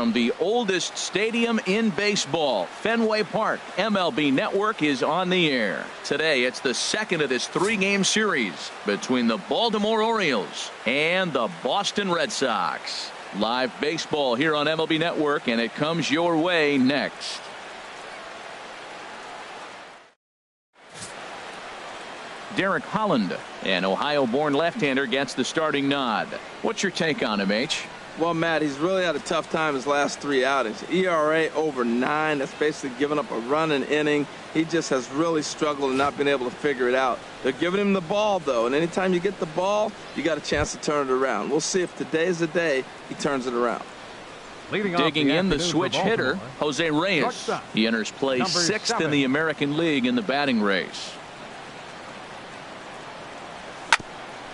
from the oldest stadium in baseball, Fenway Park. MLB Network is on the air. Today, it's the second of this three-game series between the Baltimore Orioles and the Boston Red Sox. Live baseball here on MLB Network, and it comes your way next. Derek Holland, an Ohio-born left-hander, gets the starting nod. What's your take on him, H? Well, Matt, he's really had a tough time his last three outings. ERA over 9. That's basically giving up a run an inning. He just has really struggled and not been able to figure it out. They're giving him the ball, though, and anytime you get the ball, you got a chance to turn it around. We'll see if today's the day he turns it around. Digging in, the switch hitter, Jose Reyes. He enters play 6th in the American League in the batting race.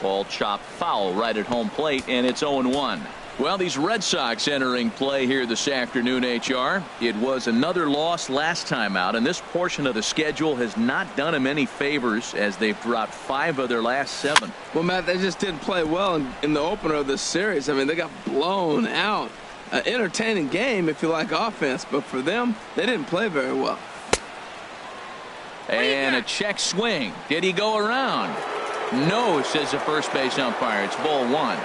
Ball chopped foul right at home plate, and it's 0-1. Well, these Red Sox entering play here this afternoon, HR. It was another loss last time out, and this portion of the schedule has not done them any favors as they've dropped 5 of their last 7. Well, Matt, they just didn't play well in the opener of this series. I mean, they got blown out. An entertaining game if you like offense, but for them, they didn't play very well. And a check swing. Did he go around? No, says the first base umpire. It's ball 1.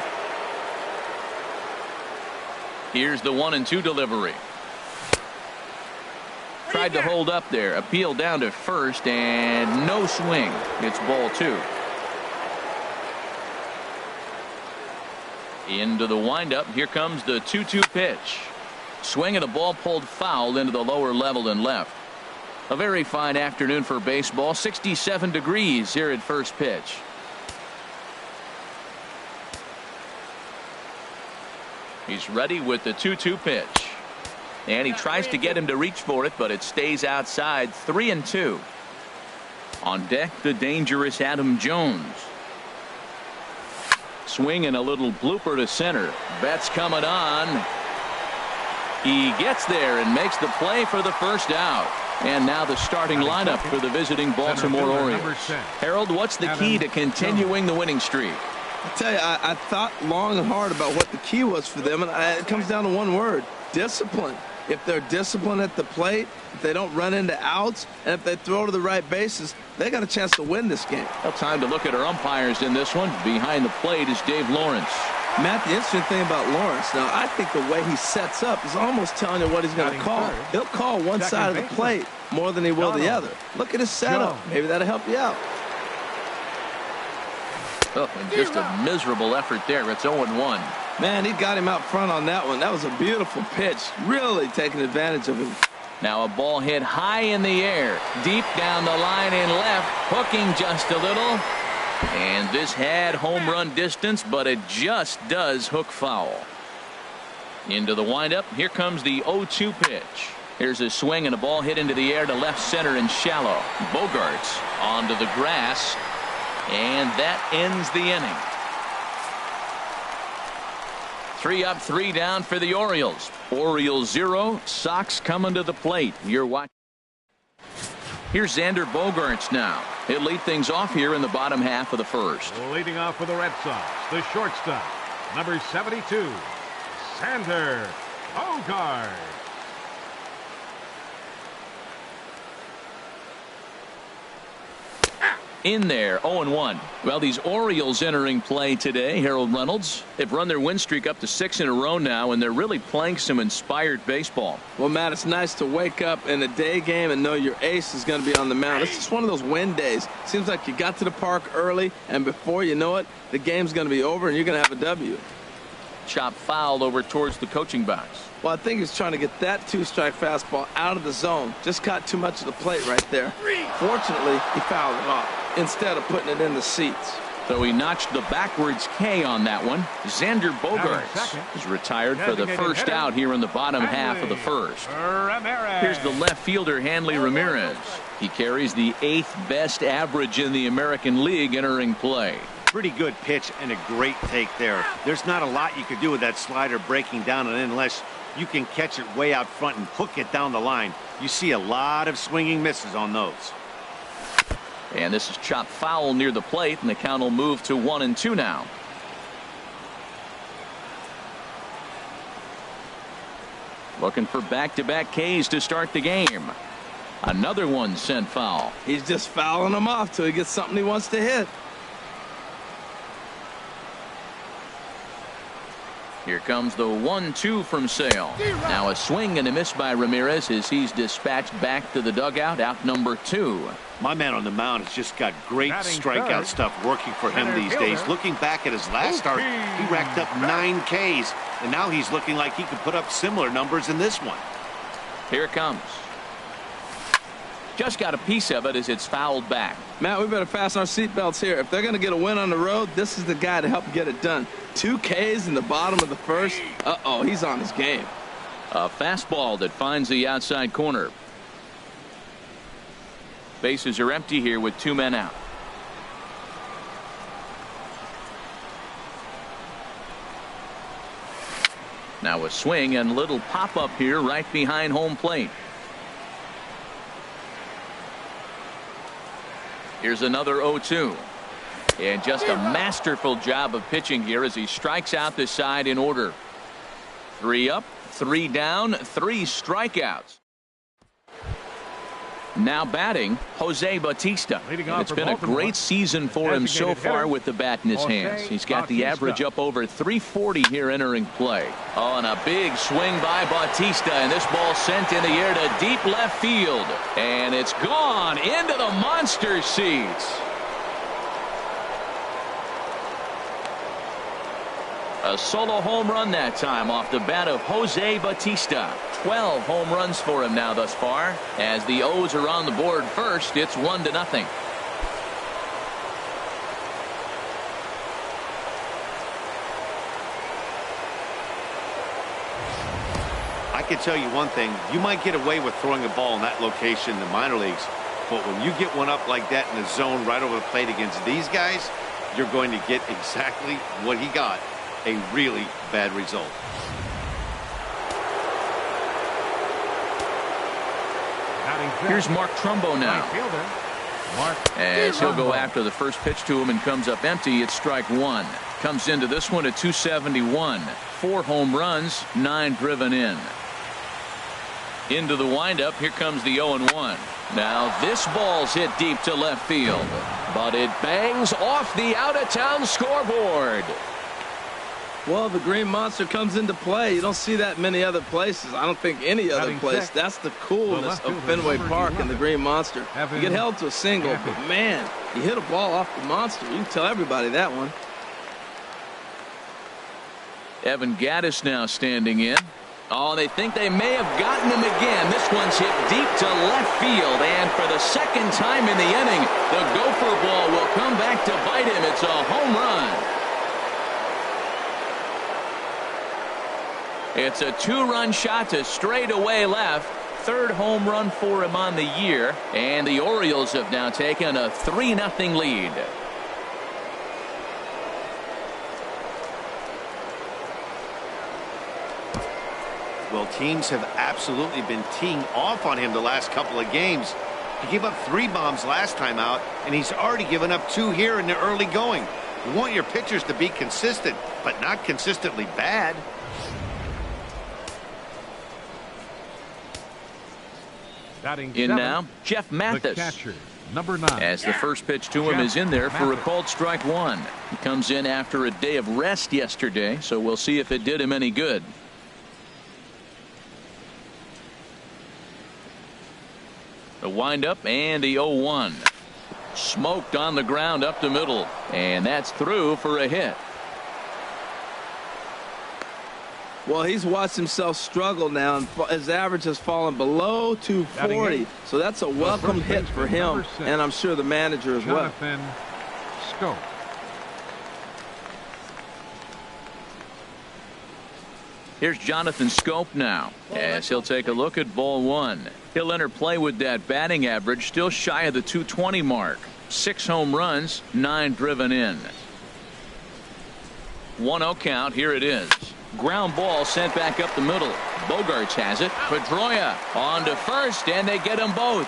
Here's the 1-2 delivery. Tried to hold up there. Appeal down to first, and no swing. It's ball 2. Into the windup. Here comes the 2-2 pitch. Swing and a ball pulled foul into the lower level and left. A very fine afternoon for baseball. 67 degrees here at first pitch. He's ready with the 2-2 pitch. And he tries to get him to reach for it, but it stays outside. 3-2. On deck, the dangerous Adam Jones. Swing and a little blooper to center. Betts coming on. He gets there and makes the play for the first out. And now the starting lineup for the visiting Baltimore Orioles. Harold, what's the key to continuing the winning streak? I tell you, I thought long and hard about what the key was for them, and it comes down to one word: discipline. If they're disciplined at the plate, if they don't run into outs, and if they throw to the right bases, they got a chance to win this game. Well, time to look at our umpires in this one. Behind the plate is Dave Lawrence. Matt, the interesting thing about Lawrence, now I think the way he sets up is almost telling you what he's going to call. He'll call one side of the plate more than he will the other. Look at his setup. Maybe that'll help you out. Oh, and just a miserable effort there. It's 0-1. Man, he got him out front on that one. That was a beautiful pitch. Really taking advantage of him. Now a ball hit high in the air. Deep down the line in left. Hooking just a little. And this had home run distance, but it just does hook foul. Into the windup. Here comes the 0-2 pitch. Here's a swing and a ball hit into the air to left center and shallow. Bogarts onto the grass. And that ends the inning. 3 up, 3 down for the Orioles. Orioles 0, Sox coming to the plate. You're watching. Here's Xander Bogaerts now. He'll lead things off here in the bottom half of the first. Leading off for the Red Sox, the shortstop, number 72, Xander Bogaerts. In there, 0-1. Well, these Orioles entering play today, Harold Reynolds, they've run their win streak up to 6 in a row now, and they're really playing some inspired baseball. Well, Matt, it's nice to wake up in a day game and know your ace is going to be on the mound. It's just one of those win days. Seems like you got to the park early, and before you know it, the game's going to be over, and you're going to have a W. Chop foul over towards the coaching box. Well, I think he's trying to get that 2-strike fastball out of the zone. Just caught too much of the plate right there. Fortunately, he fouled it off instead of putting it in the seats. So he notched the backwards K on that one. Xander Bogaerts is retired for the first out here in the bottom half of the first. Here's the left fielder, Hanley Ramirez. He carries the 8th best average in the American League entering play. Pretty good pitch and a great take there. There's not a lot you could do with that slider breaking down and in unless you can catch it way out front and hook it down the line. You see a lot of swinging misses on those. And this is chopped foul near the plate, and the count will move to 1-2 now. Looking for back-to-back Ks to start the game. Another one sent foul. He's just fouling them off till he gets something he wants to hit. Here comes the 1-2 from Sale. Now a swing and a miss by Ramirez as he's dispatched back to the dugout, out number 2. My man on the mound has just got great strikeout stuff working for him these days. Looking back at his last start, he racked up 9 Ks, and now he's looking like he could put up similar numbers in this one. Here it comes. Just got a piece of it as it's fouled back. Matt, we better fasten our seatbelts here. If they're going to get a win on the road, this is the guy to help get it done. 2 Ks in the bottom of the first. Uh-oh, he's on his game. A fastball that finds the outside corner. Bases are empty here with 2 men out. Now a swing and little pop-up here right behind home plate. Here's another 0-2. And just a masterful job of pitching here as he strikes out the side in order. 3 up, 3 down, 3 strikeouts. Now batting, Jose Bautista. It's been a great season for him so far with the bat in his hands. He's got the average up over 340 here entering play. Oh, and a big swing by Bautista, and this ball sent in the air to deep left field. And it's gone into the monster seats. A solo home run that time off the bat of Jose Bautista. 12 home runs for him now thus far. As the O's are on the board first, it's 1-0. I can tell you one thing. You might get away with throwing a ball in that location in the minor leagues, but when you get one up like that in the zone right over the plate against these guys, you're going to get exactly what he got. A really bad result. Here's Mark Trumbo now. As he'll go after the first pitch to him and comes up empty, it's strike 1. Comes into this one at 271. 4 home runs, 9 driven in. Into the windup, here comes the 0-1. Now this ball's hit deep to left field, but it bangs off the out-of-town scoreboard. Well, the Green Monster comes into play. You don't see that many other places. I don't think any other place. That's the coolness of Fenway Park and the Green Monster. You get held to a single, but man, you hit a ball off the Monster. You can tell everybody that one. Evan Gattis now standing in. Oh, they think they may have gotten him again. This one's hit deep to left field, and for the second time in the inning, the gopher ball will come back to bite him. It's a home run. It's a 2-run shot to straightaway left. 3rd home run for him on the year. And the Orioles have now taken a 3-0 lead. Well, teams have absolutely been teeing off on him the last couple of games. He gave up 3 bombs last time out, and he's already given up 2 here in the early going. You want your pitchers to be consistent, but not consistently bad. In now, Jeff Mathis. Catcher, number 9. As the first pitch to him is in there for a called strike 1. He comes in after a day of rest yesterday, so we'll see if it did him any good. The windup and the 0-1. Smoked on the ground up the middle, and that's through for a hit. Well, he's watched himself struggle now, and his average has fallen below 240. So that's a welcome hit for him, and I'm sure the manager as well. Jonathan Scope. Here's Jonathan Scope now, as he'll take a look at ball 1. He'll enter play with that batting average still shy of the 220 mark. 6 home runs, 9 driven in. 1-0 count. Here it is. Ground ball sent back up the middle. Bogarts has it. Pedroia on to first, and they get them both.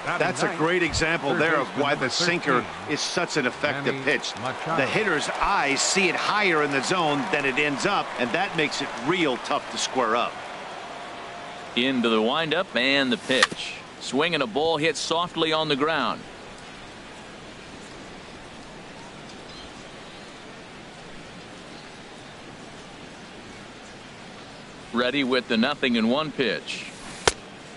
That's a great example there of why the sinker is such an effective pitch. The hitter's eyes see it higher in the zone than it ends up, and that makes it real tough to square up. Into the windup and the pitch. Swinging a ball hit softly on the ground. Ready with the 0-1 pitch.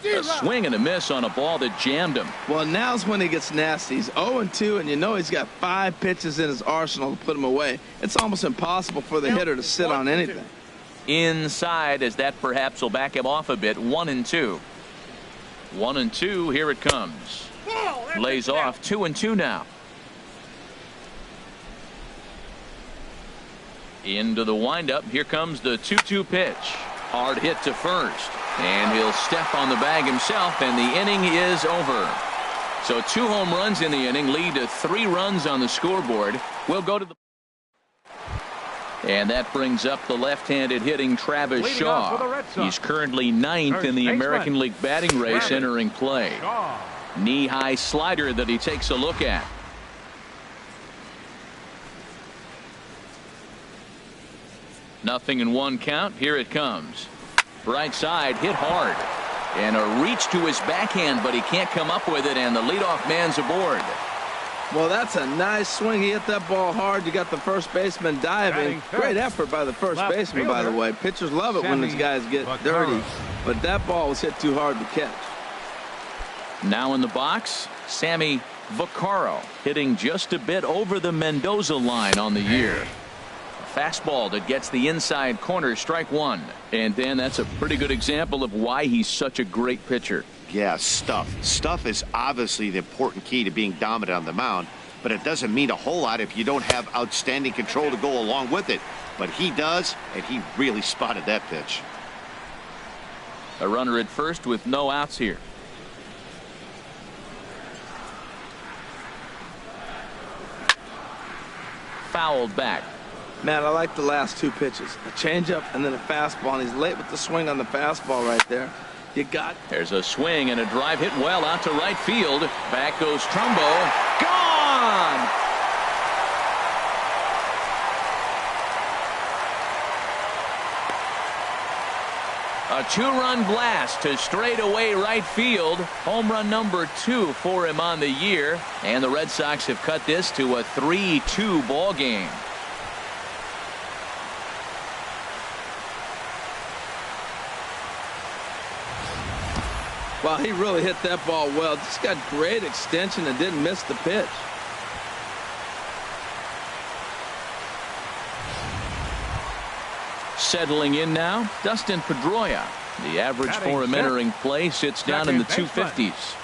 A swing and a miss on a ball that jammed him. Well, now's when he gets nasty. He's 0-2, and you know he's got 5 pitches in his arsenal to put him away. It's almost impossible for the hitter to sit on anything. Inside, as that perhaps will back him off a bit. 1-2. 1-2. Here it comes. Lays off. 2-2 now. Into the windup. Here comes the 2-2 pitch. Hard hit to first. And he'll step on the bag himself, and the inning is over. So 2 home runs in the inning lead to 3 runs on the scoreboard. We'll go to the... And that brings up the left-handed hitting Travis Shaw. He's currently 9th in the American League batting race entering play. Knee-high slider that he takes a look at. Nothing in 1 count. Here it comes. Right side, hit hard. And a reach to his backhand, but he can't come up with it, and the leadoff man's aboard. Well, that's a nice swing. He hit that ball hard. You got the first baseman diving. Great effort by the first baseman, by the way. Pitchers love it when these guys get dirty. But that ball was hit too hard to catch. Now in the box, Sammy Vaccaro hitting just a bit over the Mendoza line on the year. Fastball that gets the inside corner, strike 1. And Dan, that's a pretty good example of why he's such a great pitcher. Yeah, stuff. Stuff is obviously the important key to being dominant on the mound, but it doesn't mean a whole lot if you don't have outstanding control to go along with it. But he does, and he really spotted that pitch. A runner at first with no outs here. Fouled back. Man, I like the last 2 pitches. A changeup and then a fastball, and he's late with the swing on the fastball right there. You got... There's a swing and a drive hit well out to right field. Back goes Trumbo. Gone! A 2-run blast to straightaway right field. Home run number 2 for him on the year. And the Red Sox have cut this to a 3-2 ball game. Wow, he really hit that ball well. Just got great extension and didn't miss the pitch. Settling in now, Dustin Pedroia. The average for him entering play sits down in the 250s.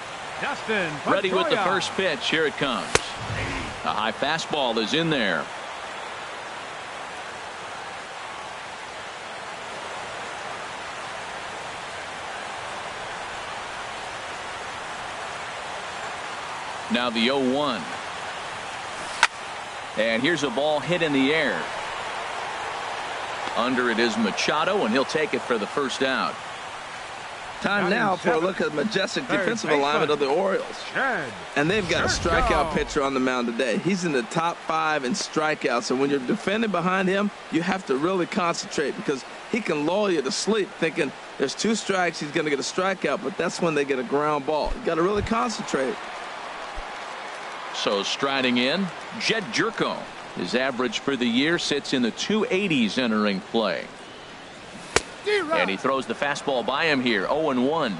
Ready with the first pitch. Here it comes. A high fastball is in there. Now the 0-1. And here's a ball hit in the air. Under it is Machado, and he'll take it for the first out. Time now for a look at the majestic defensive alignment of the Orioles. And they've got a strikeout pitcher on the mound today. He's in the top 5 in strikeouts, and when you're defending behind him, you have to really concentrate because he can lull you to sleep thinking there's 2 strikes, he's going to get a strikeout, but that's when they get a ground ball. You got to really concentrate. So striding in, Jed Jerko. His average for the year sits in the 280s entering play. And he throws the fastball by him here. 0-1.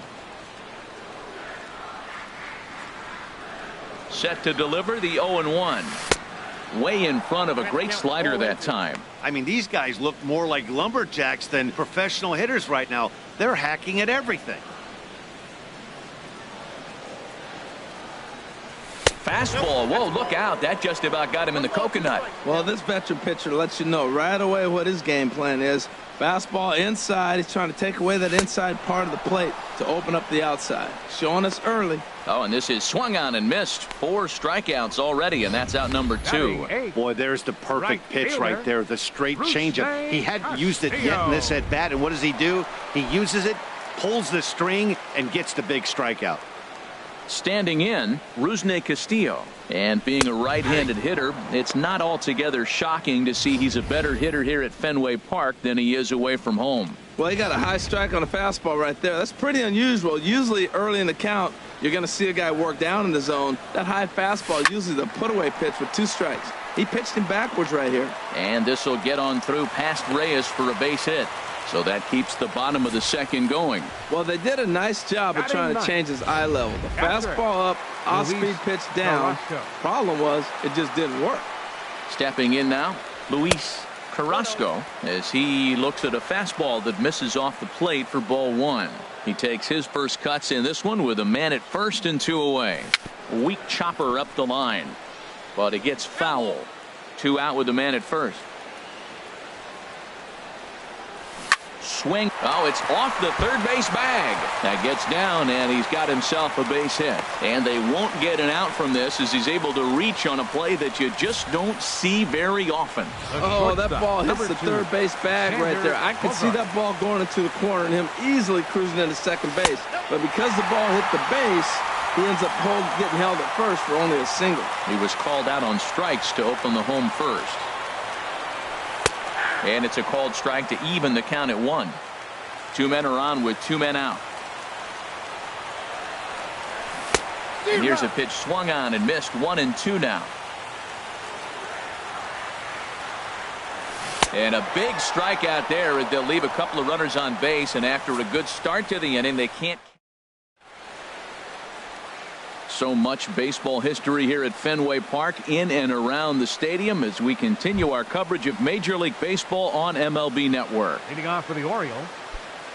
Set to deliver the 0-1. Way in front of a great slider that time. I mean, these guys look more like lumberjacks than professional hitters right now. They're hacking at everything. Fastball. Whoa, look out. That just about got him in the coconut. Well, this veteran pitcher lets you know right away what his game plan is. Fastball inside. He's trying to take away that inside part of the plate to open up the outside. Showing us early. Oh, and this is swung on and missed. 4 strikeouts already, and that's out number 2. Boy, there's the perfect pitch right there. The straight changeup. He hadn't used it yet in this at-bat, and what does he do? He uses it, pulls the string, and gets the big strikeout. Standing in, Rusney Castillo. And being a right-handed hitter, it's not altogether shocking to see he's a better hitter here at Fenway Park than he is away from home. Well, he got a high strike on a fastball right there. That's pretty unusual. Usually early in the count, you're going to see a guy work down in the zone. That high fastball usually the put-away pitch with 2 strikes. He pitched him backwards right here. And this will get on through past Reyes for a base hit. So that keeps the bottom of the second going. Well, they did a nice job of trying to change his eye level. The fastball up, off-speed pitch down. Problem was, it just didn't work. Stepping in now, Luis Carrasco, as he looks at a fastball that misses off the plate for ball 1. He takes his first cuts in this one with a man at first and 2 away. Weak chopper up the line, but it gets foul. 2 out with the man at first. Swing. Oh, it's off the third base bag. That gets down, and he's got himself a base hit. And they won't get an out from this as he's able to reach on a play that you just don't see very often. Oh, that ball hits the third base bag right there. I could see that ball going into the corner and him easily cruising into second base. But because the ball hit the base, he ends up getting held at first for only a single. He was called out on strikes to open the home first. And it's a called strike to even the count at 1. 2 men are on with 2 men out. And here's a pitch swung on and missed. 1 and 2 now. And a big strikeout there. They'll leave a couple of runners on base, and after a good start to the inning, they can't. So much baseball history here at Fenway Park in and around the stadium as we continue our coverage of Major League Baseball on MLB Network. Leading off for the Orioles,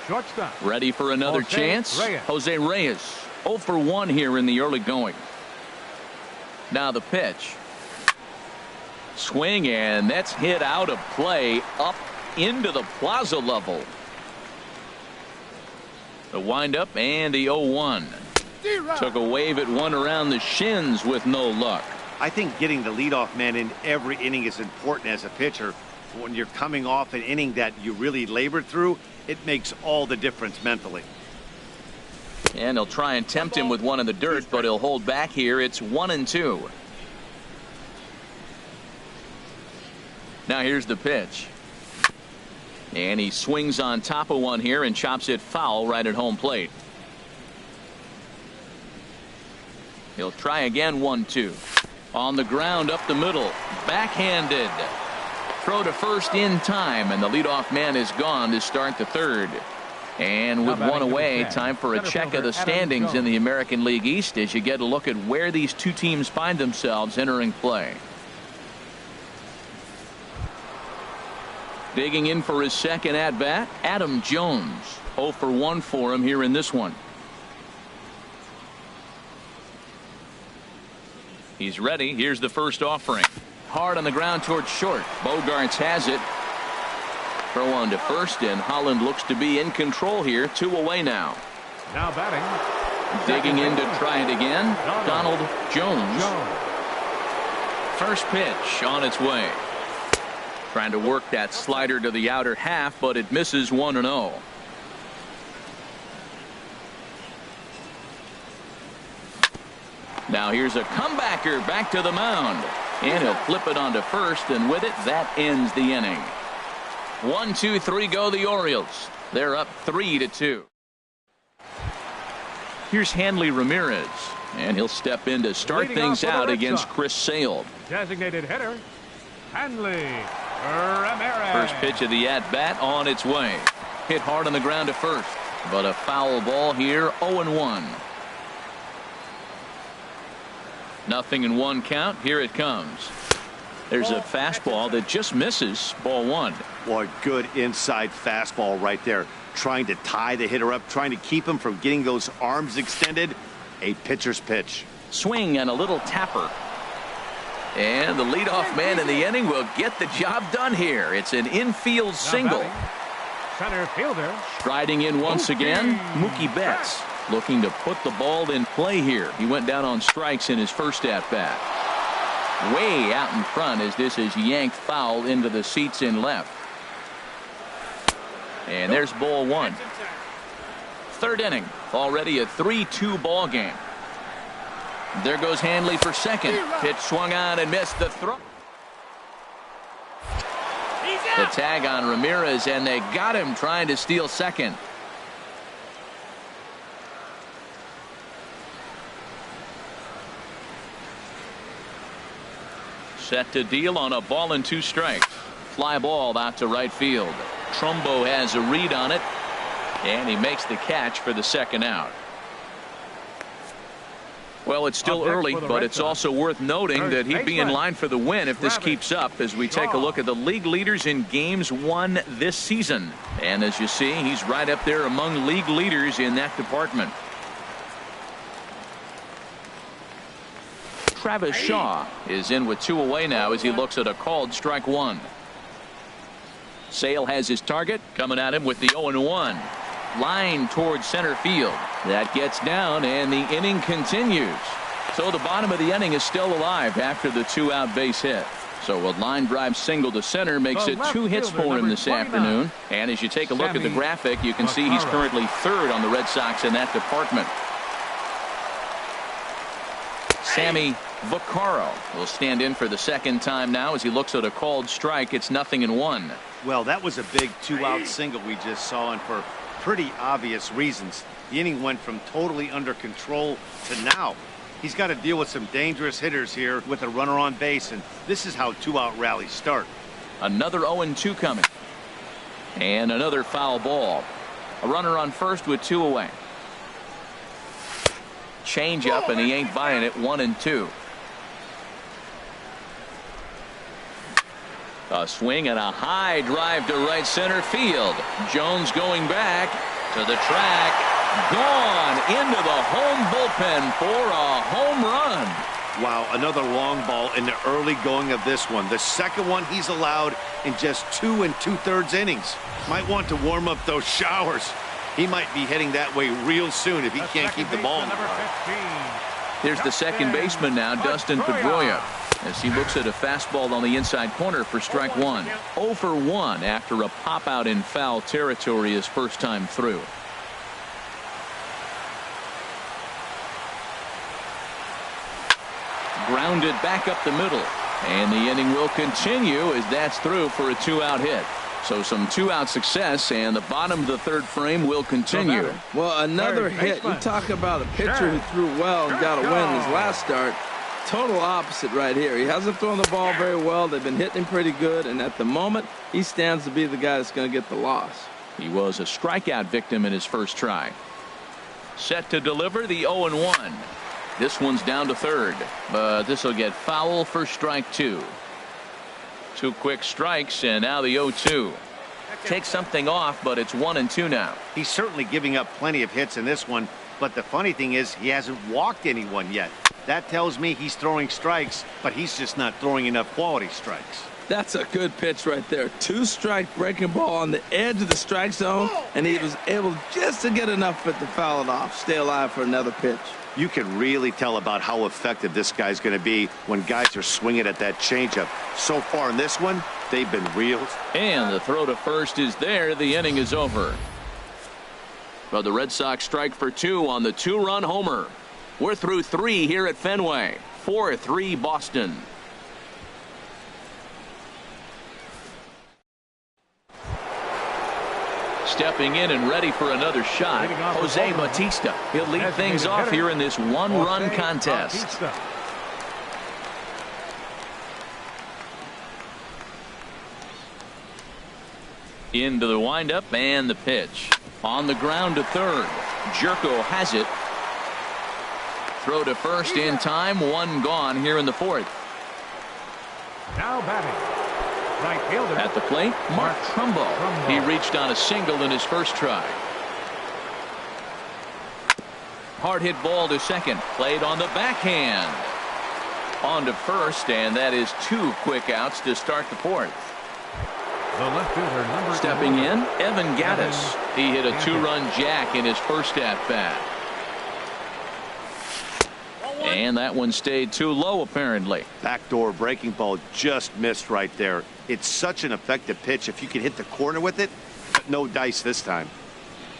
shortstop. Ready for another chance? Jose Reyes. 0 for 1 here in the early going. Now the pitch. Swing, and that's hit out of play up into the plaza level. The windup and the 0-1. Took a wave at one around the shins with no luck. I think getting the leadoff man in every inning is important as a pitcher. When you're coming off an inning that you really labored through, it makes all the difference mentally. And he'll try and tempt him with one in the dirt, but he'll hold back here. It's 1 and 2. Now here's the pitch. And he swings on top of one here and chops it foul right at home plate. He'll try again. 1-2. On the ground up the middle. Backhanded. Throw to first in time, and the leadoff man is gone to start the third. And with 1 away, time for a check of the standings in the American League East as you get a look at where these 2 teams find themselves entering play. Digging in for his second at bat, Adam Jones. 0 for 1 for him here in this one. He's ready. Here's the first offering. Hard on the ground towards short. Bogarts has it. Throw on to first, and Holland looks to be in control here. 2 away now. Now batting. Digging in to try it again. Donald Jones. First pitch on its way. Trying to work that slider to the outer half, but it misses. 1-0. Now here's a comebacker back to the mound, and he'll flip it onto first, and with it, that ends the inning. 1, 2, 3 go the Orioles. They're up 3-2. Here's Hanley Ramirez, and he'll step in to start things out against Chris Sale. Designated hitter, Hanley Ramirez. First pitch of the at-bat on its way. Hit hard on the ground to first, but a foul ball here. 0-1. Nothing in 1 count. Here it comes. There's a fastball that just misses. Ball 1. Boy, good inside fastball right there. Trying to tie the hitter up, trying to keep him from getting those arms extended. A pitcher's pitch. Swing and a little tapper. And the leadoff man in the inning will get the job done here. It's an infield single. Center fielder. Striding in once again, Mookie Betts. Looking to put the ball in play here. He went down on strikes in his first at-bat. Way out in front as this is yanked foul into the seats in left. And there's ball 1. Third inning. Already a 3-2 ball game. There goes Hanley for second. Pitch swung on and missed the throw. The tag on Ramirez, and they got him trying to steal second. Set to deal on a ball and 2 strikes. Fly ball out to right field. Trumbo has a read on it, and he makes the catch for the second out. Well, it's still early, but it's also worth noting that he'd be in line for the win if this keeps up as we take a look at the league leaders in games won this season. And as you see, he's right up there among league leaders in that department. Travis Shaw is in with 2 away now as he looks at a called strike 1. Sale has his target coming at him with the 0-1. Line towards center field. That gets down, and the inning continues. So the bottom of the inning is still alive after the 2-out base hit. So a line drive single to center makes it 2 hits for him this afternoon. And as you take a look at the graphic, you can see he's currently 3rd on the Red Sox in that department. Sammy Vaccaro will stand in for the second time now as he looks at a called strike. It's 0-1. Well, that was a big 2-out single we just saw, and for pretty obvious reasons. The inning went from totally under control to now. He's got to deal with some dangerous hitters here with a runner on base, and this is how 2-out rallies start. Another 0-2 coming. And another foul ball. A runner on first with 2 away. Change up, and he ain't buying it. 1-2. A swing and a high drive to right center field. Jones going back to the track. Gone into the home bullpen for a home run. Wow, another long ball in the early going of this one. The second one he's allowed in just 2 2/3 innings. Might want to warm up those showers. He might be heading that way real soon if he can't keep the ball in the park. Here's the second baseman now, Dustin Pedroia, as he looks at a fastball on the inside corner for strike 1. 0 for 1 after a pop out in foul territory his first time through. Grounded back up the middle, and the inning will continue as that's through for a 2-out hit. So some 2-out success, and the bottom of the 3rd frame will continue. Well, another hit. You talk about a pitcher who threw well and got a win in his last start. Total opposite right here. He hasn't thrown the ball very well. They've been hitting him pretty good, and at the moment, he stands to be the guy that's going to get the loss. He was a strikeout victim in his first try. Set to deliver the 0-1. This one's down to 3rd, but this will get foul for strike 2. 2 quick strikes, and now the 0-2. Takes something off, but it's 1-2 now. He's certainly giving up plenty of hits in this one, but the funny thing is he hasn't walked anyone yet. That tells me he's throwing strikes, but he's just not throwing enough quality strikes. That's a good pitch right there. 2-strike breaking ball on the edge of the strike zone, and he was able just to get enough of it to foul it off. Stay alive for another pitch. You can really tell about how effective this guy's going to be when guys are swinging at that changeup. So far in this one, they've been reeled. And the throw to first is there. The inning is over. But the Red Sox strike for 2 on the 2-run homer. We're through 3 here at Fenway. 4-3 Boston. Stepping in and ready for another shot, Jose Bautista. He'll lead things off here in this 1-run contest. Into the windup and the pitch. On the ground to 3rd. Jerko has it. Throw to first in time. 1 gone here in the 4th. Now batting. Right fielder. At the plate, Mark Trumbo. He reached on a single in his first try. Hard hit ball to second. Played on the backhand. On to first, and that is 2 quick outs to start the 4th. The left fielder, number Stepping in, Evan Gattis. He hit a 2-run jack in his first at-bat. And that one stayed too low, apparently. Backdoor breaking ball just missed right there. It's such an effective pitch if you can hit the corner with it, but no dice this time.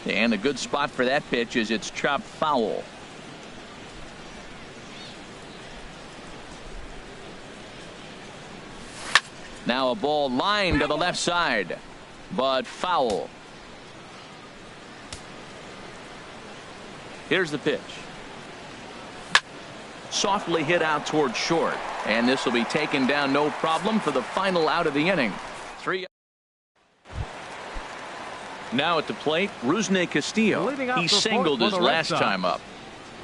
And a good spot for that pitch is it's chopped foul. Now a ball lined to the left side, but foul. Here's the pitch. Softly hit out toward short, and this will be taken down no problem for the final out of the inning. 3. Now at the plate, Rusney Castillo. He singled his last time up.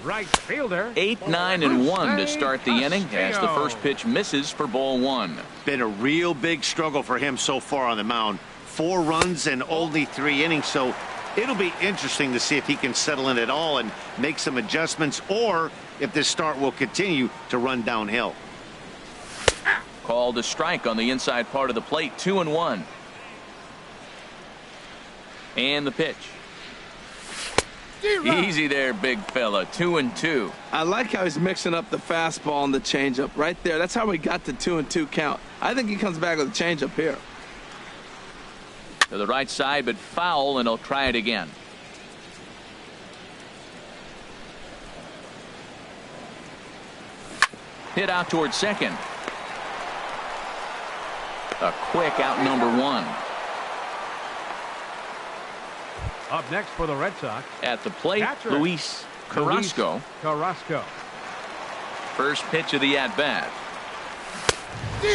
Right fielder. 8, 9, and 1 to start the inning as the first pitch misses for ball 1. Been a real big struggle for him so far on the mound. 4 runs and only 3 innings, so it'll be interesting to see if he can settle in at all and make some adjustments, or if this start will continue to run downhill. Called a strike on the inside part of the plate. 2-1. And the pitch. Easy there, big fella. 2-2. I like how he's mixing up the fastball and the changeup right there. That's how we got the 2-2 count. I think he comes back with a changeup here. To the right side, but foul, and he'll try it again. Hit out towards second. A quick out, number 1. Up next for the Red Sox. At the plate, Catcher. Luis Carrasco. Carrasco. First pitch of the at-bat.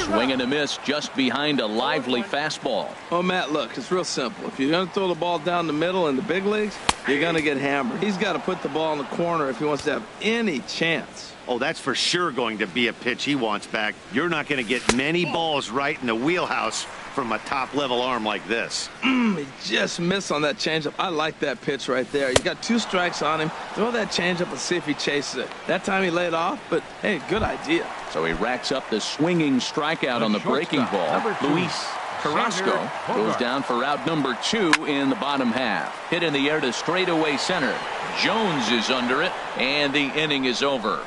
Swing and a miss just behind a lively fastball. Oh, Matt, look, it's real simple. If you're going to throw the ball down the middle in the big leagues, you're going to get hammered. He's got to put the ball in the corner if he wants to have any chance. Oh, that's for sure going to be a pitch he wants back. You're not going to get many balls right in the wheelhouse from a top-level arm like this. He just missed on that changeup. I like that pitch right there. You got 2 strikes on him. Throw that changeup and see if he chases it. That time he laid off, but hey, good idea. So he racks up the swinging strikeout on the breaking ball. Luis Carrasco goes down for out number 2 in the bottom half. Hit in the air to straightaway center. Jones is under it, and the inning is over.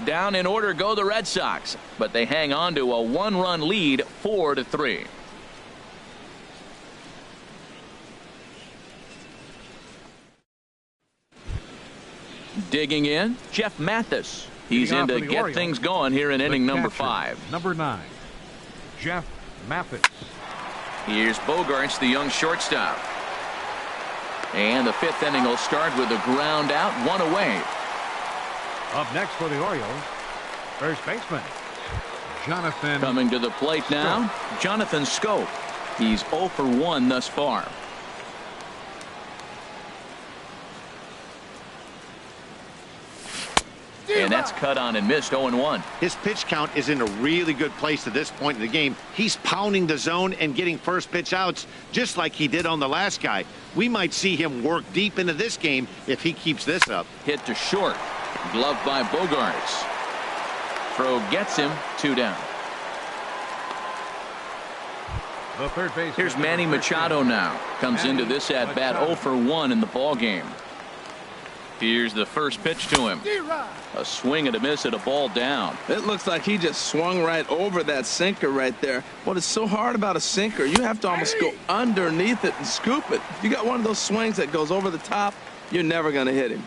Down in order go the Red Sox, but they hang on to a 1-run lead, 4-3. Digging in, Jeff Mathis. He's in to get things going here in inning number 5. Number 9, Jeff Mathis. Here's Bogarts, the young shortstop. And the 5th inning will start with a ground out, 1 away. Up next for the Orioles, first baseman Jonathan. Coming to the plate now, Jonathan Schoop. He's 0 for 1 thus far. And that's cut on and missed. 0-1. His pitch count is in a really good place at this point in the game. He's pounding the zone and getting first pitch outs just like he did on the last guy. We might see him work deep into this game if he keeps this up. Hit to short. Gloved by Bogarts. Throw gets him. 2 down. The third base. Here's Manny Machado now. Comes into this at bat 0 for 1 in the ball game. Here's the first pitch to him. A swing and a miss at a ball down. It looks like he just swung right over that sinker right there. What is so hard about a sinker, you have to almost go underneath it and scoop it. If you got one of those swings that goes over the top, you're never going to hit him.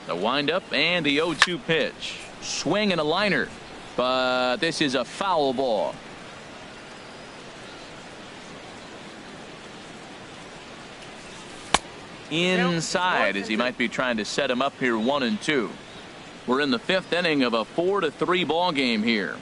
The windup and the 0-2 pitch. Swing and a liner, but this is a foul ball. Inside, as he might be trying to set him up here 1-2. We're in the 5th inning of a 4-3 ball game here.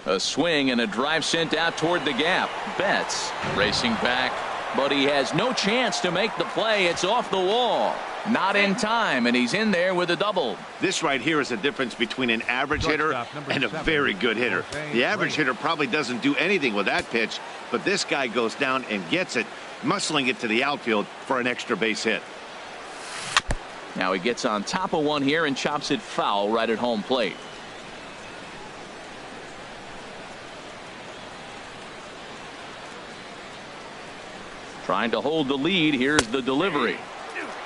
A swing and a drive sent out toward the gap. Betts racing back, but he has no chance to make the play. It's off the wall. Not in time, and he's in there with a double. This right here is the difference between an average hitter and a very good hitter. The average hitter probably doesn't do anything with that pitch, but this guy goes down and gets it, muscling it to the outfield for an extra base hit. Now he gets on top of one here and chops it foul right at home plate. Trying to hold the lead. Here's the delivery.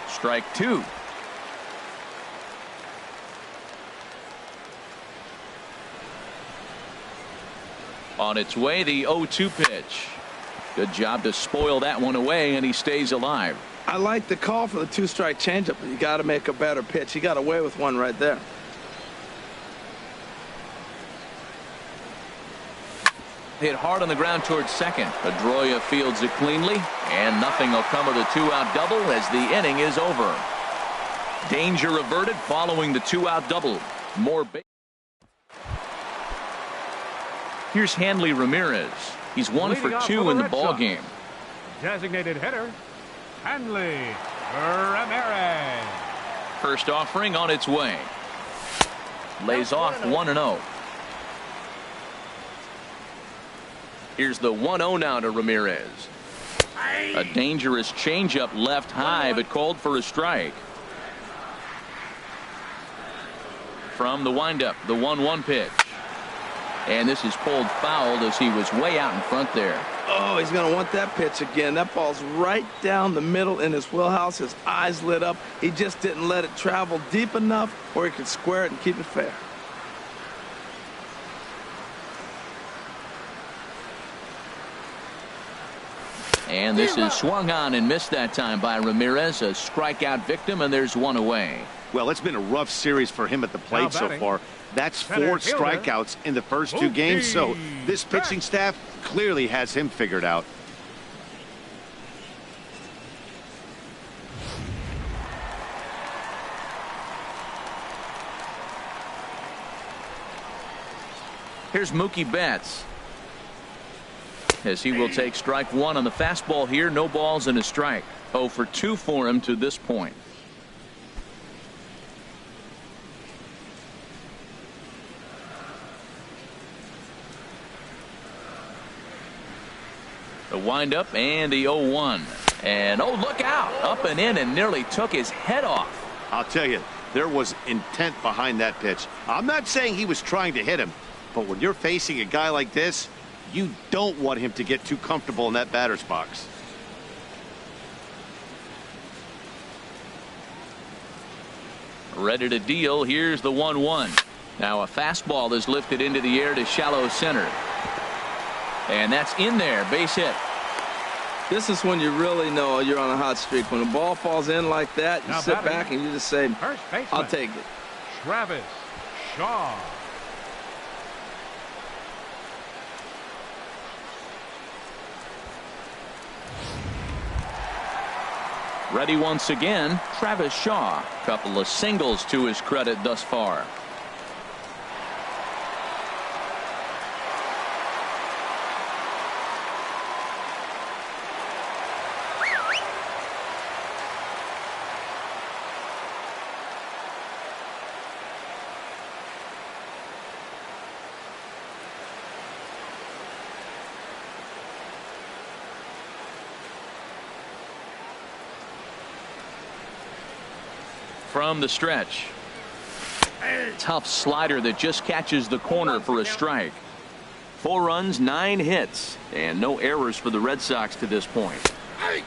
Strike 2. On its way, the 0-2 pitch. Good job to spoil that one away, and he stays alive. I like the call for the 2-strike changeup, but you got to make a better pitch. He got away with one right there. Hit hard on the ground towards second. Pedroia fields it cleanly, and nothing will come of the two-out double as the inning is over. Danger averted following the two-out double. More. Here's Hanley Ramirez. He's 1 for 2 in the ball game. Designated hitter, Hanley Ramirez. First offering on its way. Lays off 1-0. Here's the 1-0 now to Ramirez. A dangerous changeup left high, but called for a strike. From the windup, the 1-1 pitch. And this is pulled foul as he was way out in front there. Oh, he's going to want that pitch again. That ball's right down the middle in his wheelhouse. His eyes lit up. He just didn't let it travel deep enough where he could square it and keep it fair. And this is swung on and missed that time by Ramirez. A strikeout victim, and there's one away. Well, it's been a rough series for him at the plate so far. That's 4 strikeouts in the first 2 games, so this pitching staff clearly has him figured out. Here's Mookie Betts, as he will take strike 1 on the fastball here. No balls and a strike. 0 for 2 for him to this point. The windup and the 0-1. And oh, look out. Up and in and nearly took his head off. I'll tell you, there was intent behind that pitch. I'm not saying he was trying to hit him, but when you're facing a guy like this, you don't want him to get too comfortable in that batter's box. Ready to deal. Here's the 1-1. Now a fastball is lifted into the air to shallow center. And that's in there. Base hit. This is when you really know you're on a hot streak. When the ball falls in like that, you now sit batting, back and you just say, I'll take it. Travis Shaw. Ready once again, Travis Shaw. Couple of singles to his credit thus far. From the stretch. Tough slider that just catches the corner for a strike. 4 runs, 9 hits, and no errors for the Red Sox to this point.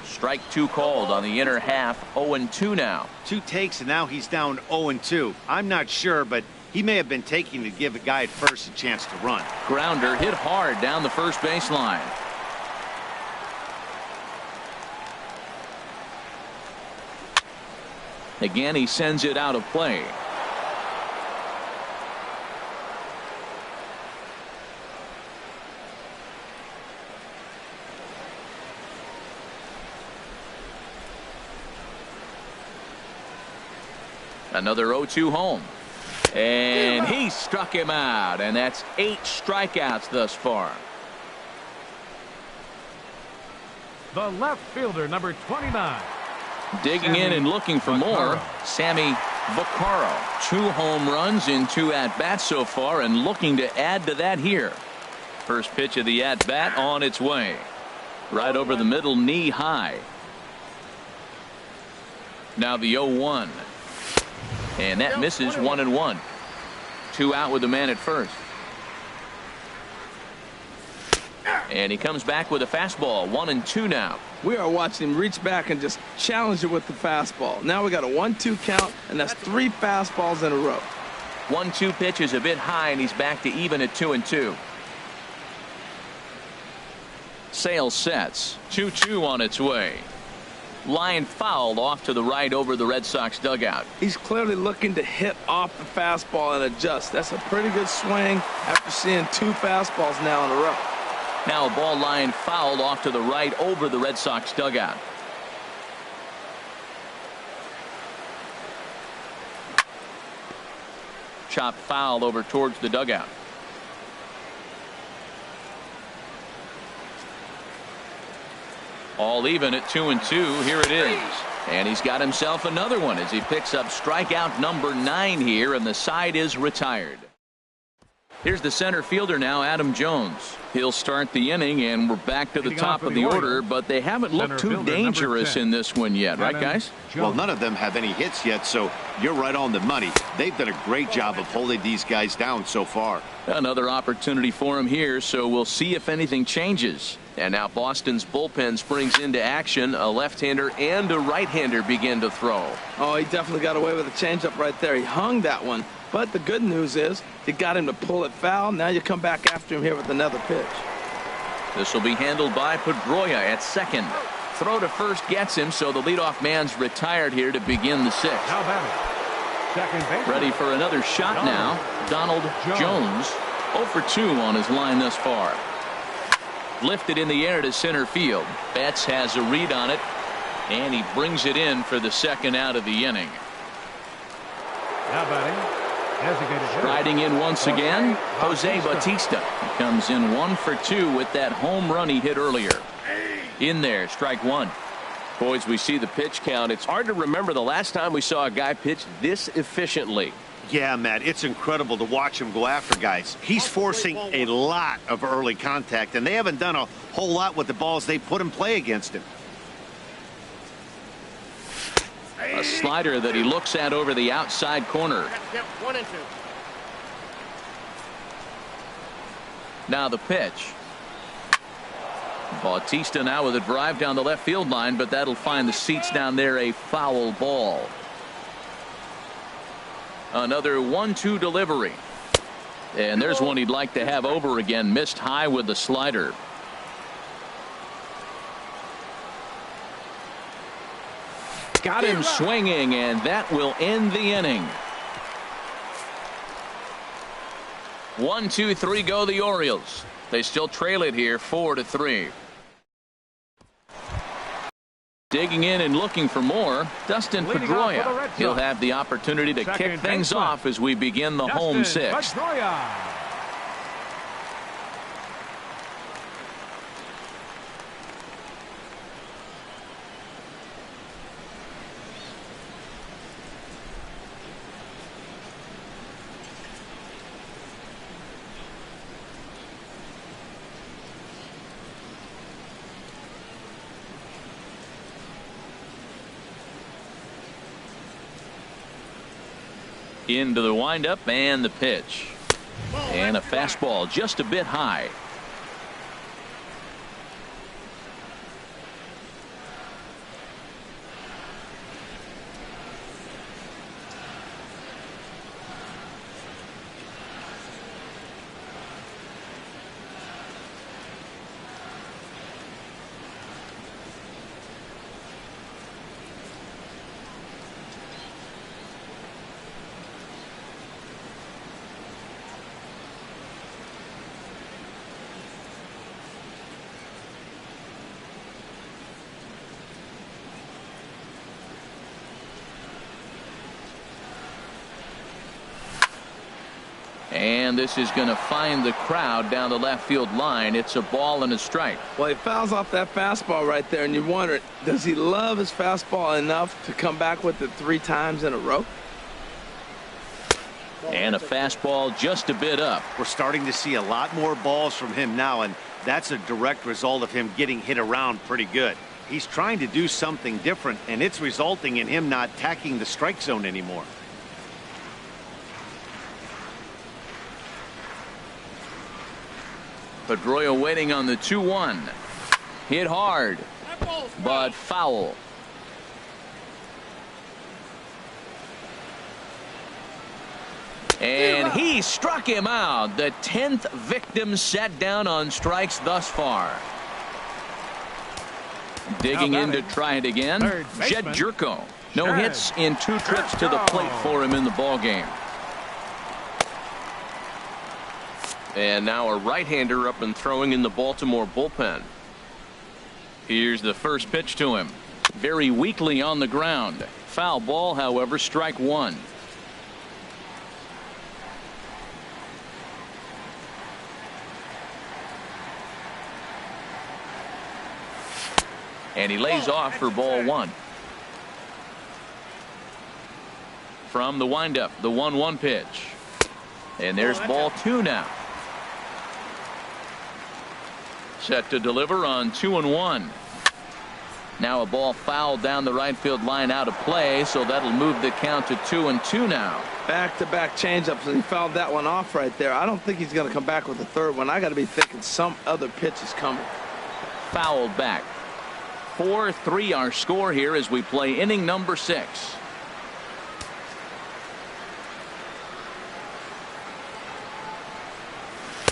Strike 2 called on the inner half. 0-2 now. 2 takes, and now he's down 0-2. I'm not sure, but he may have been taking to give a guy at first a chance to run. Grounder hit hard down the first baseline. Again, he sends it out of play. Another 0-2 home. And he struck him out, and that's 8 strikeouts thus far. The left fielder, number 29. Digging in and looking for more, Sammy Vaccaro. 2 home runs in 2 at-bats so far, and looking to add to that here. First pitch of the at-bat on its way. Right over the middle, knee high. Now the 0-1. And that misses. 1-1. 2 out with the man at first. And he comes back with a fastball. 1-2 now. We are watching him reach back and just challenge it with the fastball. Now we got a 1-2 count, and that's 3 fastballs in a row. 1-2 pitch is a bit high, and he's back to even at 2-2. Sale sets. 2-2 on its way. Line fouled off to the right over the Red Sox dugout. He's clearly looking to hit off the fastball and adjust. That's a pretty good swing after seeing 2 fastballs now in a row. Now a ball line foul off to the right over the Red Sox dugout. Chopped foul over towards the dugout. All even at 2-2. Here it is. And he's got himself another one as he picks up strikeout number 9 here, and the side is retired. Here's the center fielder now, Adam Jones. He'll start the inning, and we're back to the top of the order, but they haven't looked too dangerous in this one yet, right, guys? Well, none of them have any hits yet, so you're right on the money. They've done a great job of holding these guys down so far. Another opportunity for him here, so we'll see if anything changes. And now Boston's bullpen springs into action. A left-hander and a right-hander begin to throw. Oh, he definitely got away with a changeup right there. He hung that one. But the good news is you got him to pull it foul. Now you come back after him here with another pitch. This will be handled by Pedroia at second. Throw to first gets him, so the leadoff man's retired here to begin the 6th. Now batting, second base. Ready for another shot now. Donald Jones 0 for 2 on his line thus far. Lifted in the air to center field. Betts has a read on it, and he brings it in for the second out of the inning. Now batting, designated hitter. Riding in once again, Jose Bautista. He comes in 1 for 2 with that home run he hit earlier. In there, strike 1. Boys, we see the pitch count. It's hard to remember the last time we saw a guy pitch this efficiently. Yeah, Matt, it's incredible to watch him go after guys. He's forcing a lot of early contact, and they haven't done a whole lot with the balls they put in play against him. A slider that he looks at over the outside corner. 1 and 2. Now the pitch. Bautista now with a drive down the left field line, but that'll find the seats down there a foul ball. Another 1-2 delivery. And there's one he'd like to have over again. Missed high with the slider. Got him swinging, and that will end the inning. 1, 2, 3 go the Orioles. They still trail it here 4-3. Digging in and looking for more, Dustin Pedroia. He'll have the opportunity to kick things off as we begin the home 6th. Into the windup and the pitch. And a fastball just a bit high. And this is going to find the crowd down the left field line. It's a ball and a strike. Well, he fouls off that fastball right there, and you wonder, does he love his fastball enough to come back with it 3 times in a row? And a fastball just a bit up. We're starting to see a lot more balls from him now, and that's a direct result of him getting hit around pretty good. He's trying to do something different, and it's resulting in him not attacking the strike zone anymore. Pedroia waiting on the 2-1. Hit hard, but foul. And he struck him out. The 10th victim set down on strikes thus far. Digging in to try it again. Jed Jerko. No hits in 2 trips to the plate for him in the ball game. And now a right-hander up and throwing in the Baltimore bullpen. Here's the first pitch to him. Very weakly on the ground. Foul ball, however, strike one. And he lays off for ball one. From the windup, the 1-1 pitch. And there's ball two now. Set to deliver on 2-1. Now a ball fouled down the right field line out of play, so that'll move the count to 2-2 now. Back-to-back changeups, and he fouled that one off right there. I don't think he's going to come back with the third one. I got to be thinking some other pitch is coming. Fouled back. 4-3 our score here as we play inning number 6.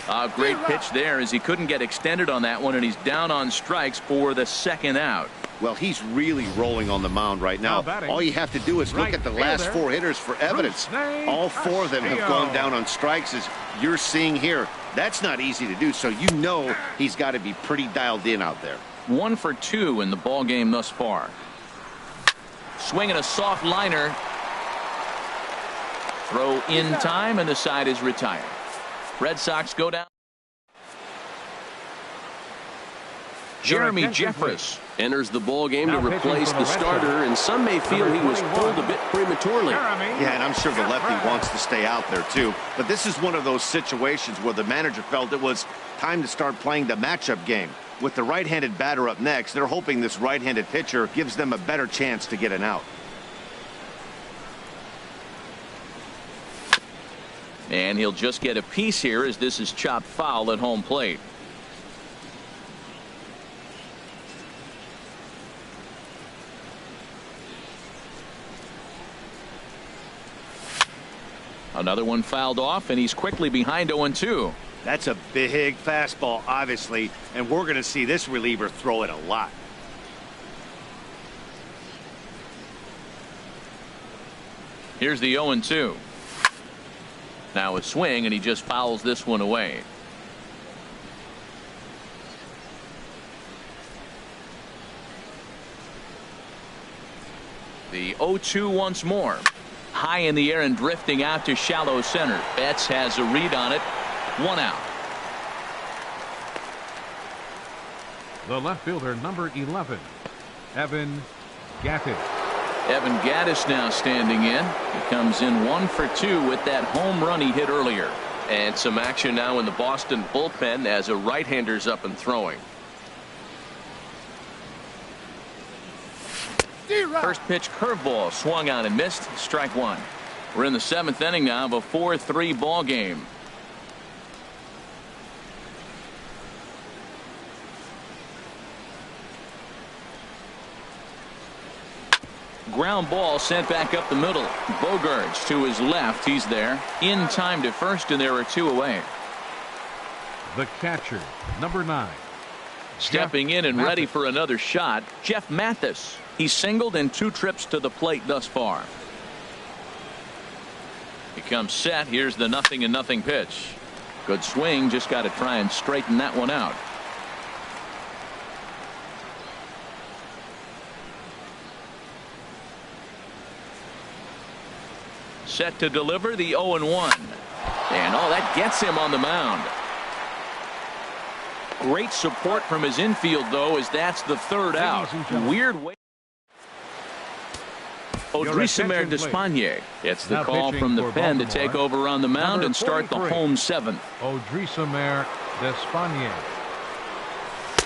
A great pitch there as he couldn't get extended on that one, and he's down on strikes for the second out. Well, he's really rolling on the mound right now. All you have to do is look at the last 4 hitters for evidence. All 4 of them have gone down on strikes, as you're seeing here. That's not easy to do, so you know he's got to be pretty dialed in out there. 1 for 2 in the ball game thus far. Swinging a soft liner. Throw in time, and the side is retired. Red Sox go down. Jeremy Jeffress enters the ball game to replace the starter, and some may feel he was pulled a bit prematurely. Yeah, and I'm sure the lefty wants to stay out there too. But this is one of those situations where the manager felt it was time to start playing the matchup game. With the right-handed batter up next, they're hoping this right-handed pitcher gives them a better chance to get an out. And he'll just get a piece here as this is chopped foul at home plate. Another one fouled off, and he's quickly behind 0-2. That's a big fastball, obviously, and we're going to see this reliever throw it a lot. Here's the 0-2. Now a swing, and he just fouls this one away. The 0-2 once more. High in the air and drifting out to shallow center. Betts has a read on it. 1 out. The left fielder, number 11, Evan Gattis. Evan Gattis now standing in. He comes in 1 for 2 with that home run he hit earlier. And some action now in the Boston bullpen as a right-hander's up and throwing. First pitch curveball swung on and missed. Strike one. We're in the 7th inning now of a 4-3 ball game. Ground ball sent back up the middle. Bogarts to his left. He's there in time to first, and there are 2 away. The catcher, number 9. Stepping in and ready for another shot, Jeff Mathis. He's singled in 2 trips to the plate thus far. He comes set. Here's the 0-0 pitch. Good swing. Just got to try and straighten that one out. Set to deliver the 0-1. And that gets him on the mound. Great support from his infield, though, as that's the 3rd out. Weird way. Odrisamer Despaigne gets the call from the pen to take over on the mound and start the home 7th. Odrisamer Despaigne.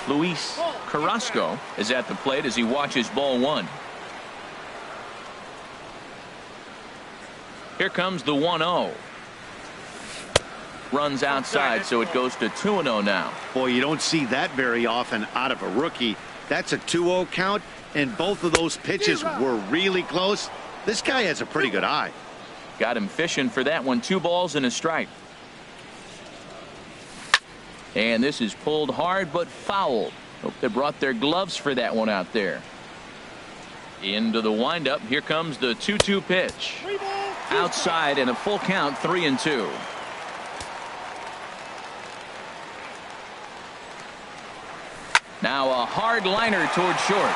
Luis Carrasco is at the plate as he watches ball 1. Here comes the 1-0. Runs outside, so it goes to 2-0 now. Boy, you don't see that very often out of a rookie. That's a 2-0 count, and both of those pitches were really close. This guy has a pretty good eye. Got him fishing for that one. 2 balls and a strike. And this is pulled hard but fouled. Hope they brought their gloves for that one out there. Into the windup. Here comes the 2-2 pitch. Outside and a full count, 3-2. Now a hard liner toward short.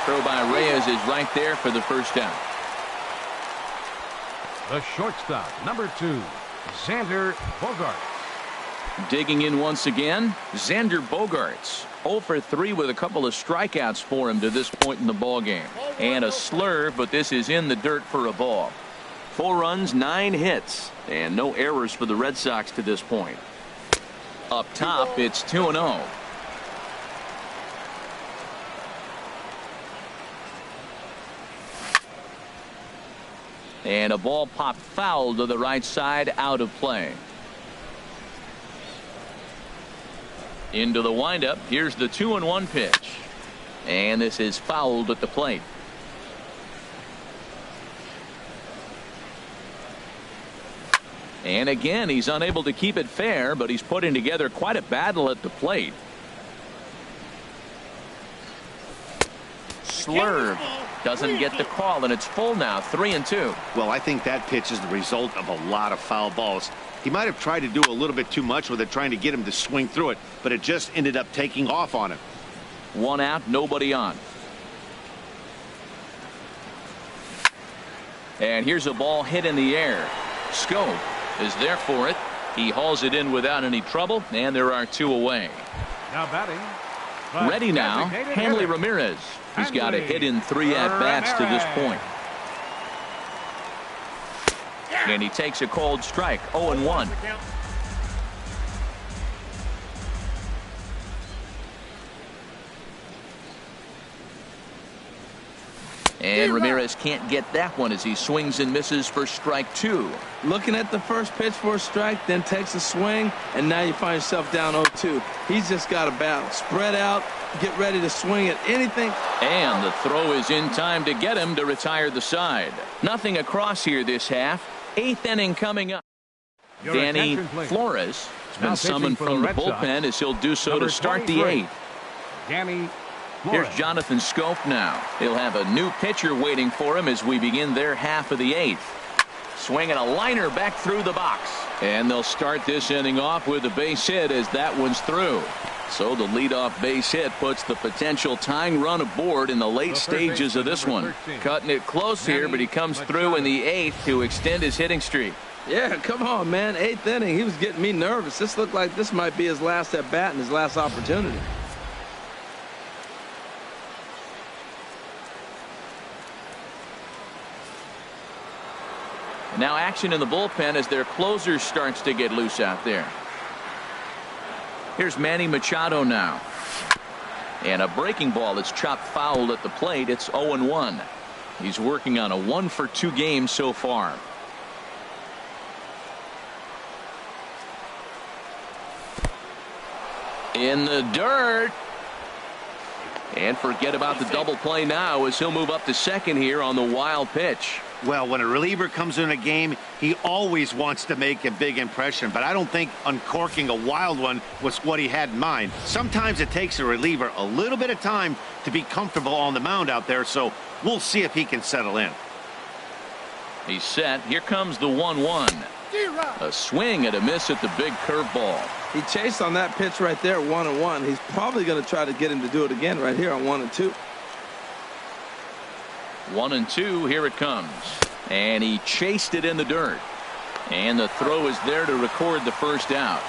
Throw by Reyes is right there for the first down. The shortstop, number 2, Xander Bogaerts. Digging in once again, Xander Bogaerts. 0 for 3 with a couple of strikeouts for him to this point in the ball game. And a slur, but this is in the dirt for a ball. 4 runs, 9 hits, and no errors for the Red Sox to this point. Up top, it's 2-0. And a ball popped foul to the right side, out of play. Into the windup. Here's the 2-1 pitch. And this is fouled at the plate. And again, he's unable to keep it fair, but he's putting together quite a battle at the plate. Slurve doesn't get the call, and it's full now, 3-2. Well, I think that pitch is the result of a lot of foul balls. He might have tried to do a little bit too much with it, trying to get him to swing through it, but it just ended up taking off on him. 1 out, nobody on. And here's a ball hit in the air. Scope is there for it. He hauls it in without any trouble, and there are 2 away. Now batting. Ready now, Hanley Ramirez. He's got a hit in 3 at-bats to this point. And he takes a cold strike, 0-1. And Ramirez can't get that one as he swings and misses for strike 2. Looking at the first pitch for a strike, then takes a swing, and now you find yourself down 0-2. He's just got a battle. Spread out, get ready to swing at anything. And the throw is in time to get him to retire the side. Nothing across here this half. 8th inning coming up. Danny Flores has been summoned from the bullpen as he'll do so to start the 8th. Danny Here's Jonathan Scope now. He'll have a new pitcher waiting for him as we begin their half of the 8th. Swinging a liner back through the box. And they'll start this inning off with a base hit as that one's through. So the leadoff base hit puts the potential tying run aboard in the late stages of this one. Cutting it close here, but he comes through in the 8th to extend his hitting streak. Yeah, come on, man. 8th inning. He was getting me nervous. This looked like this might be his last at bat and his last opportunity. Now action in the bullpen as their closer starts to get loose out there. Here's Manny Machado now. And a breaking ball that's chopped foul at the plate. It's 0-1. He's working on a 1-for-2 game so far. In the dirt. And forget about the double play now as he'll move up to second here on the wild pitch. Well, when a reliever comes in a game, he always wants to make a big impression, but I don't think uncorking a wild one was what he had in mind. Sometimes it takes a reliever a little bit of time to be comfortable on the mound out there, so we'll see if he can settle in. He's set. Here comes the 1-1. A swing and a miss at the big curveball. He chased on that pitch right there, 1-1. He's probably going to try to get him to do it again right here on 1-2. 1-2, here it comes. And he chased it in the dirt. And the throw is there to record the first out.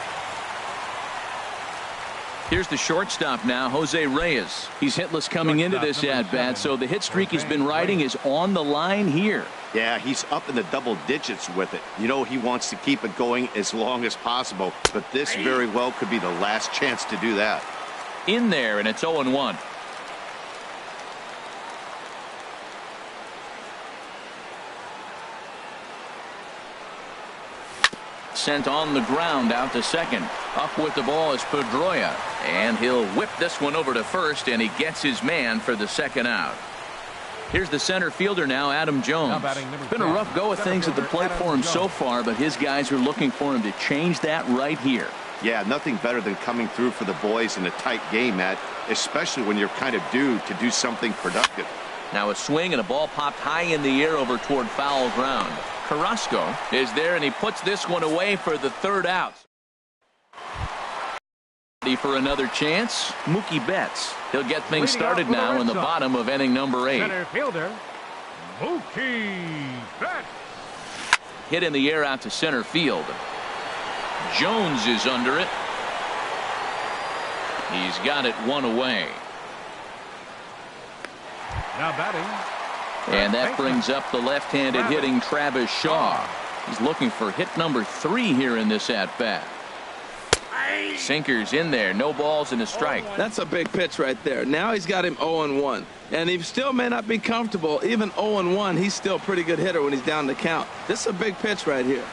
Here's the shortstop now, Jose Reyes. He's hitless coming into this at-bat, so the hit streak he's been riding is on the line here. Yeah, he's up in the double digits with it. You know, he wants to keep it going as long as possible, but this very well could be the last chance to do that. In there, and it's 0-1. Sent on the ground out to second. Up with the ball is Pedroia, and he'll whip this one over to first, and he gets his man for the second out. Here's the center fielder now, Adam Jones. It's been a rough go of things at the plate for him so far, but his guys are looking for him to change that right here. Yeah, nothing better than coming through for the boys in a tight game, Matt, especially when you're kind of due to do something productive. Now a swing and a ball popped high in the air over toward foul ground. Carrasco is there, and he puts this one away for the third out. Ready for another chance? Mookie Betts. He'll get things started now in the bottom of inning number 8. Center fielder, Mookie Betts. Hit in the air out to center field. Jones is under it. He's got it one away. Now batting. And that brings up the left-handed hitting Travis Shaw. He's looking for hit number 3 here in this at-bat. Sinkers in there. No balls and a strike. That's a big pitch right there. Now he's got him 0-1. And he still may not be comfortable. Even 0-1, he's still a pretty good hitter when he's down the count. This is a big pitch right here.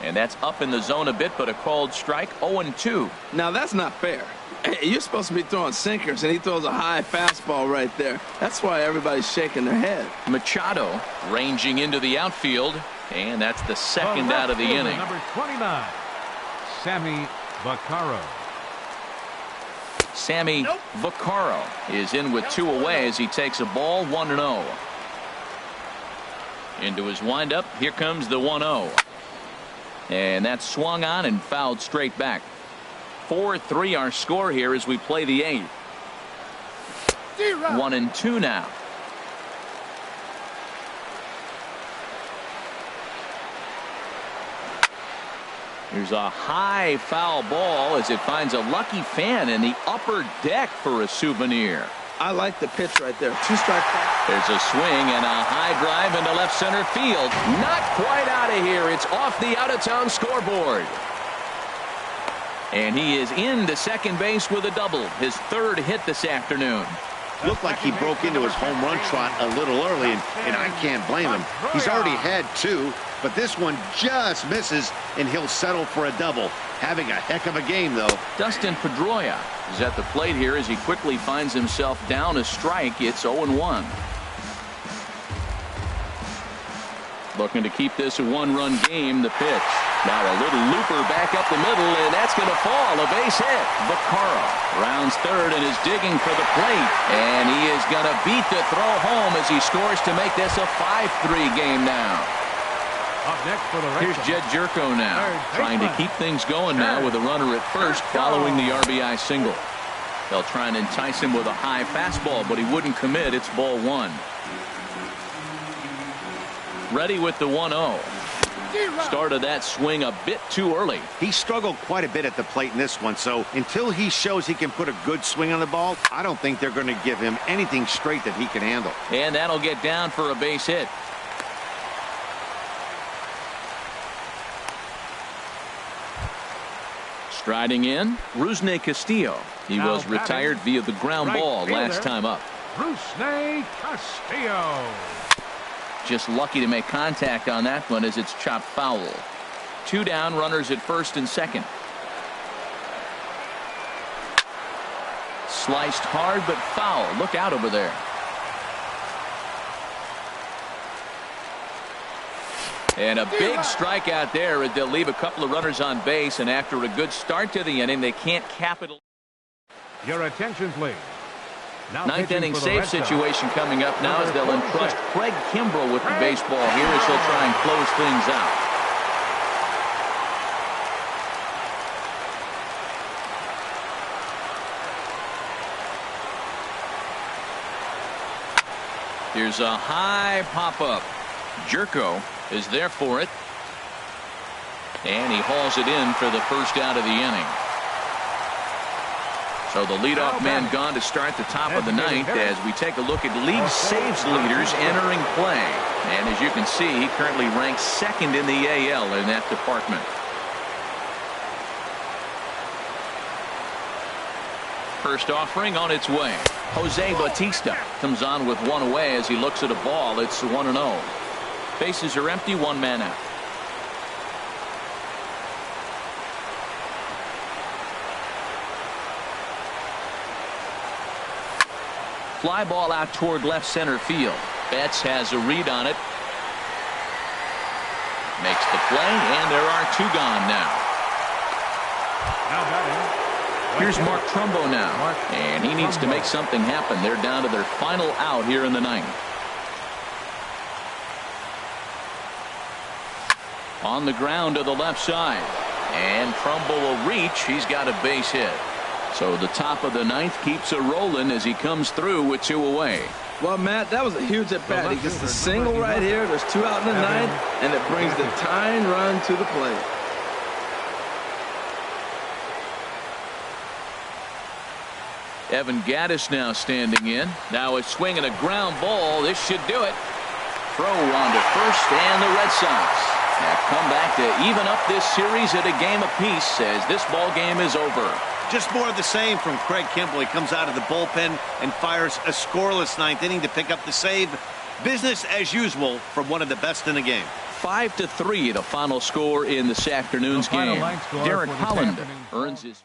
And that's up in the zone a bit, but a called strike. 0-2. Now that's not fair. You're supposed to be throwing sinkers, and he throws a high fastball right there. That's why everybody's shaking their head. Machado ranging into the outfield, and that's the second out of the inning. Number 29, Sammy Vaccaro. Sammy Vaccaro is in with 2 away as he takes a ball. 1-0. Into his windup. Here comes the 1-0. And that's swung on and fouled straight back. 4-3 our score here as we play the 8th. 1-2 now. Here's a high foul ball as it finds a lucky fan in the upper deck for a souvenir. I like the pitch right there. 2-strike. There's a swing and a high drive into left center field. Not quite out of here. It's off the out-of-town scoreboard. And he is into second base with a double. His 3rd hit this afternoon. Looked like he broke into his home run trot a little early, and I can't blame him. He's already had 2, but this one just misses, and he'll settle for a double. Having a heck of a game, though. Dustin Pedroia is at the plate here as he quickly finds himself down a strike. It's 0-1. Looking to keep this a 1-run game. The pitch. Now a little looper back up the middle, and that's going to fall. A base hit. Vaccaro rounds 3rd and is digging for the plate. And he is going to beat the throw home as he scores to make this a 5-3 game now. Up next for the Here's Jed Jerko now, trying to keep things going now with a runner at first following the RBI single. They'll try and entice him with a high fastball, but he wouldn't commit. It's ball 1. Ready with the 1-0. Started that swing a bit too early. He struggled quite a bit at the plate in this one, so until he shows he can put a good swing on the ball, I don't think they're going to give him anything straight that he can handle. And that'll get down for a base hit. Striding in, Rusney Castillo. He was retired via the ground ball last time up. Rusney Castillo. Just lucky to make contact on that one as it's chopped foul. 2 down, runners at first and second. Sliced hard but foul. Look out over there. And a big strikeout there as they'll leave a couple of runners on base, and after a good start to the inning, they can't capitalize. Your attention, please. Ninth inning save situation coming up now as they'll entrust Craig Kimbrell with the baseball here as he'll try and close things out. Here's a high pop-up. Jerko is there for it. And he hauls it in for the first out of the inning. So the leadoff man gone to start the top of the 9th as we take a look at league saves leaders entering play. And as you can see, he currently ranks 2nd in the AL in that department. First offering on its way. Jose Bautista comes on with 1 away as he looks at a ball. It's 1-0. Bases are empty, 1 man out. Fly ball out toward left center field. Betts has a read on it. Makes the play, and there are 2 gone now. Here's Mark Trumbo now, and he needs to make something happen. They're down to their final out here in the 9th. On the ground to the left side, and Trumbo will reach. He's got a base hit. So the top of the ninth keeps it rolling as he comes through with 2 away. Well, Matt, that was a huge at-bat. He gets the single right here. There's 2 out in the ninth, and it brings the tying run to the plate. Evan Gaddis now standing in. Now a swing and a ground ball. This should do it. Throw on to first, and the Red Sox have come back to even up this series at a game apiece as this ball game is over. Just more of the same from Craig Kimbrel. He comes out of the bullpen and fires a scoreless 9th inning to pick up the save. Business as usual from one of the best in the game. 5-3 the final score in this afternoon's game. Derek Holland earns his